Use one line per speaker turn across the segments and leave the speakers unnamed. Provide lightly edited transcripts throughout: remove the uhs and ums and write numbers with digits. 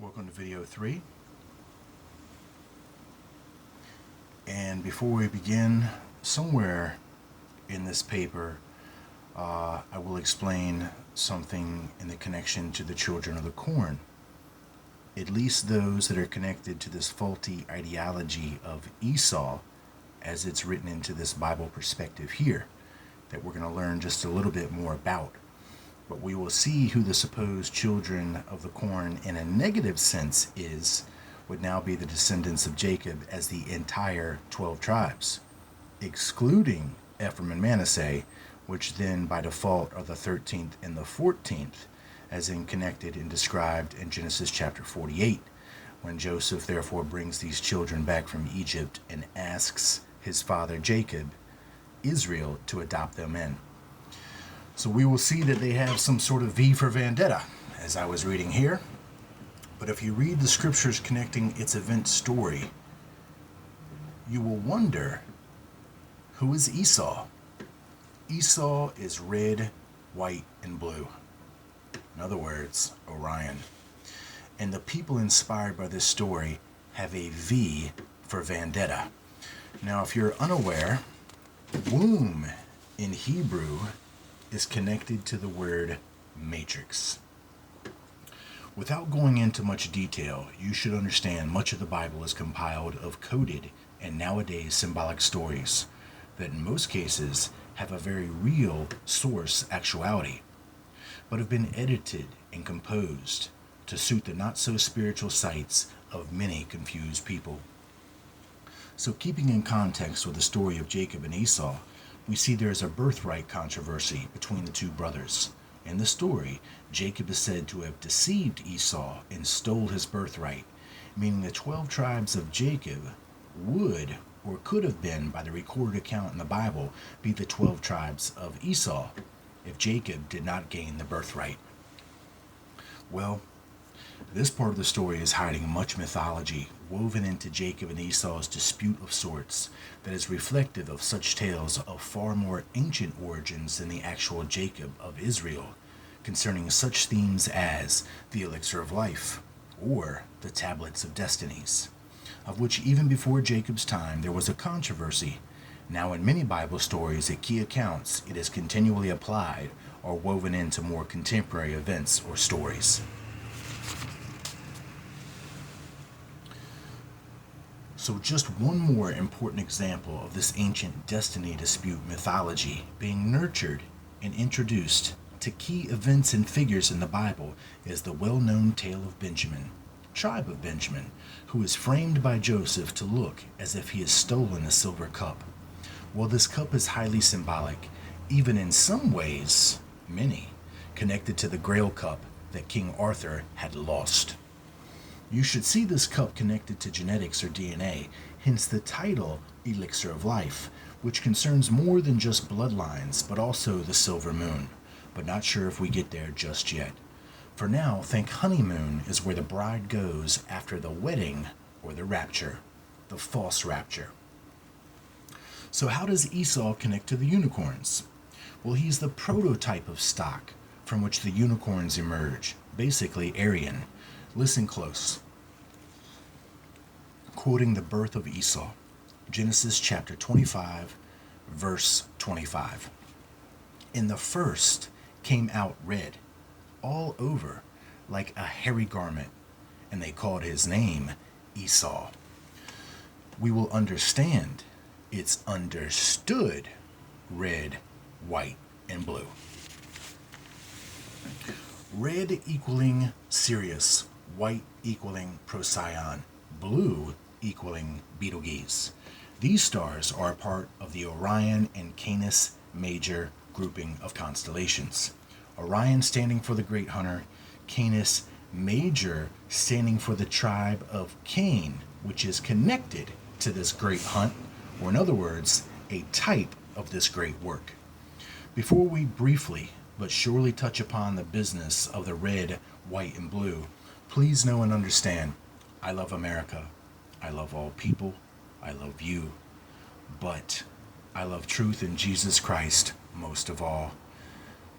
Welcome to video 3. And before we begin, somewhere in this paper, I will explain something in the connection to the children of the corn. At least those that are connected to this faulty ideology of Esau, as it's written into this Bible perspective here, that we're going to learn just a little bit more about. But we will see who the supposed children of the corn in a negative sense would now be the descendants of Jacob as the entire 12 tribes, excluding Ephraim and Manasseh, which then by default are the 13th and the 14th, as in connected and described in Genesis chapter 48, when Joseph therefore brings these children back from Egypt and asks his father Jacob, Israel, to adopt them in. So we will see that they have some sort of V for vendetta, as I was reading here. But if you read the scriptures connecting its event story, you will wonder, who is Esau? Esau is red, white, and blue. In other words, Orion. And the people inspired by this story have a V for vendetta. Now, if you're unaware, womb in Hebrew is connected to the word matrix. Without going into much detail, you should understand much of the Bible is compiled of coded and nowadays symbolic stories that in most cases have a very real source actuality, but have been edited and composed to suit the not-so-spiritual sights of many confused people. So keeping in context with the story of Jacob and Esau, we see there is a birthright controversy between the two brothers. In the story, Jacob is said to have deceived Esau and stole his birthright, meaning the 12 tribes of Jacob would, or could have been, by the recorded account in the Bible, be the 12 tribes of Esau, if Jacob did not gain the birthright. Well, this part of the story is hiding much mythology woven into Jacob and Esau's dispute of sorts that is reflective of such tales of far more ancient origins than the actual Jacob of Israel, concerning such themes as the elixir of life or the tablets of destinies, of which even before Jacob's time there was a controversy. Now in many Bible stories at key accounts it is continually applied or woven into more contemporary events or stories. So just one more important example of this ancient destiny dispute mythology being nurtured and introduced to key events and figures in the Bible is the well-known tale of Benjamin, tribe of Benjamin, who is framed by Joseph to look as if he has stolen a silver cup. Well, this cup is highly symbolic, even in some ways, many, connected to the Grail cup that King Arthur had lost. You should see this cup connected to genetics or DNA, hence the title Elixir of Life, which concerns more than just bloodlines, but also the silver moon. But not sure if we get there just yet. For now, think honeymoon is where the bride goes after the wedding or the rapture, the false rapture. So how does Esau connect to the unicorns? Well, he's the prototype of stock from which the unicorns emerge, basically Aryan. Listen close. Quoting the birth of Esau, Genesis chapter 25, verse 25. And the first came out red, all over, like a hairy garment, and they called his name Esau. We will understand it's understood red, white, and blue. Red equaling Sirius, white equaling Procyon, blue equaling Betelgeuse. These stars are a part of the Orion and Canis Major grouping of constellations. Orion standing for the Great Hunter, Canis Major standing for the tribe of Cain, which is connected to this great hunt, or in other words, a type of this great work. Before we briefly but surely touch upon the business of the red, white, and blue, please know and understand, I love America, I love all people, I love you, but I love truth in Jesus Christ most of all.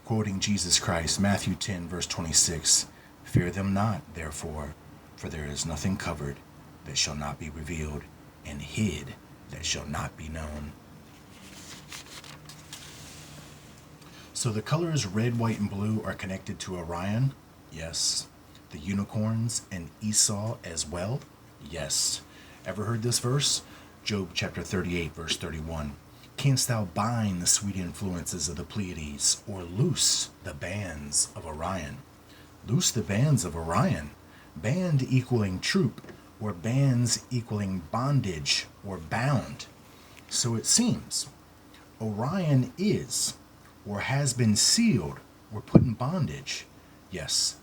Quoting Jesus Christ, Matthew 10, verse 26, Fear them not, therefore, For there is nothing covered that shall not be revealed, and hid that shall not be known. So the colors red, white, and blue are connected to Orion? Yes. The unicorns and Esau as well? Yes. Ever heard this verse? Job chapter 38, verse 31. Canst thou bind the sweet influences of the Pleiades, or loose the bands of Orion? Loose the bands of Orion. Band equaling troop, or bands equaling bondage or bound. So it seems Orion is, or has been sealed, or put in bondage. Yes,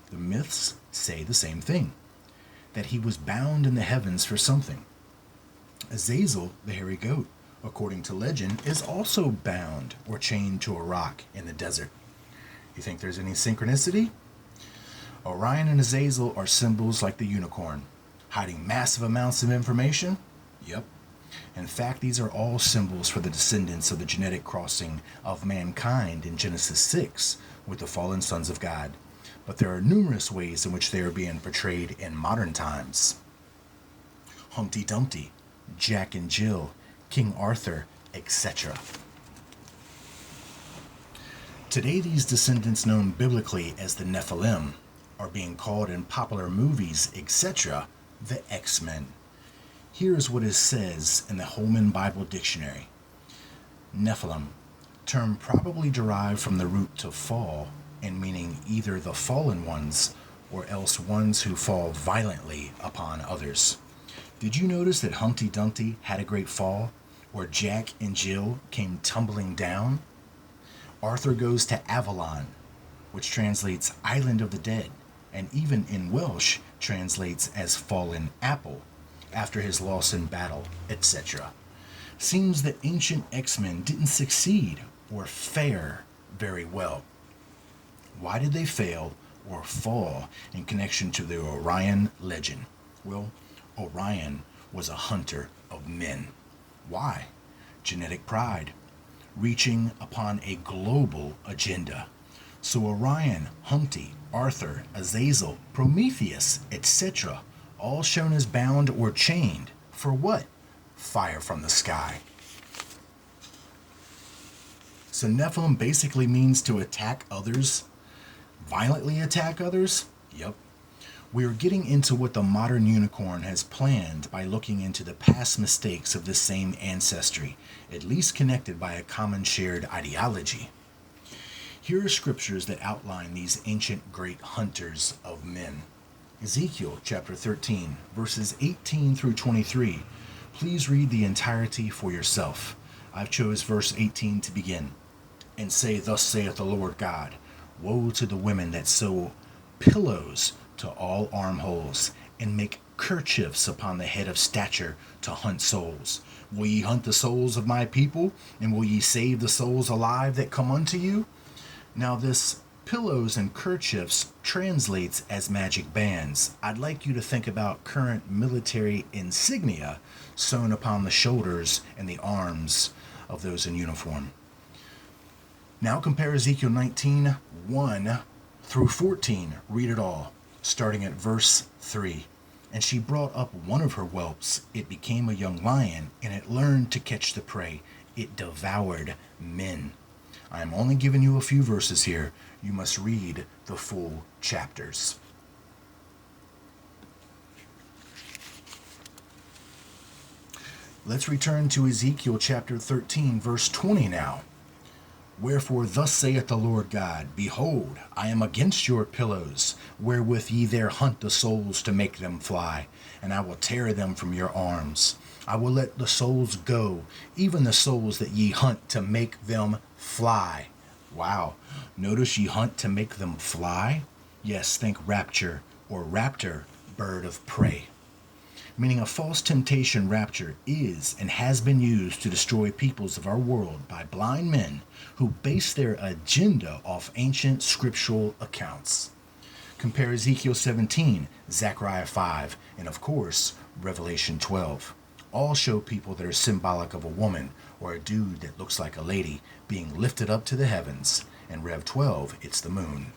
the myths say the same thing, that he was bound in the heavens for something. Azazel, the hairy goat, according to legend, is also bound or chained to a rock in the desert. You think there's any synchronicity? Orion and Azazel are symbols like the unicorn, hiding massive amounts of information? Yep. In fact, these are all symbols for the descendants of the genetic crossing of mankind in Genesis 6 with the fallen sons of God. But there are numerous ways in which they are being portrayed in modern times. Humpty Dumpty, Jack and Jill, King Arthur, etc. Today, these descendants, known biblically as the Nephilim, are being called in popular movies, etc., the X-Men. Here's what it says in the Holman Bible Dictionary. Nephilim, term probably derived from the root to fall, and meaning either the fallen ones or else ones who fall violently upon others. Did you notice that Humpty Dumpty had a great fall, or Jack and Jill came tumbling down? Arthur goes to Avalon, which translates Island of the Dead, and even in Welsh translates as fallen apple, after his loss in battle, etc. Seems that ancient X-Men didn't succeed or fare very well. Why did they fail or fall in connection to the Orion legend? Well, Orion was a hunter of men. Why? Genetic pride, reaching upon a global agenda. So Orion, Humpty, Arthur, Azazel, Prometheus, etc., all shown as bound or chained. For what? Fire from the sky. So Nephilim basically means to attack others, violently attack others? Yep. We are getting into what the modern unicorn has planned by looking into the past mistakes of this same ancestry, at least connected by a common shared ideology. Here are scriptures that outline these ancient great hunters of men. Ezekiel chapter 13, verses 18 through 23. Please read the entirety for yourself. I've chose verse 18 to begin. And say, Thus saith the Lord God, Woe to the women that sew pillows to all armholes, and make kerchiefs upon the head of stature to hunt souls. Will ye hunt the souls of my people, and will ye save the souls alive that come unto you? Now this pillows and kerchiefs translates as magic bands. I'd like you to think about current military insignia sewn upon the shoulders and the arms of those in uniform. Now compare Ezekiel 19, 1 through 14. Read it all, starting at verse 3. And she brought up one of her whelps. It became a young lion, and it learned to catch the prey. It devoured men. I am only giving you a few verses here. You must read the full chapters. Let's return to Ezekiel chapter 13, verse 20 now. Wherefore thus saith the Lord God, Behold, I am against your pillows, wherewith ye there hunt the souls to make them fly, and I will tear them from your arms. I will let the souls go, even the souls that ye hunt to make them fly. Wow. Notice ye hunt to make them fly? Yes, think rapture or raptor, bird of prey. Meaning a false temptation rapture is and has been used to destroy peoples of our world by blind men who base their agenda off ancient scriptural accounts. Compare Ezekiel 17, Zechariah 5, and of course, Revelation 12. All show people that are symbolic of a woman or a dude that looks like a lady being lifted up to the heavens. And Rev 12, it's the moon.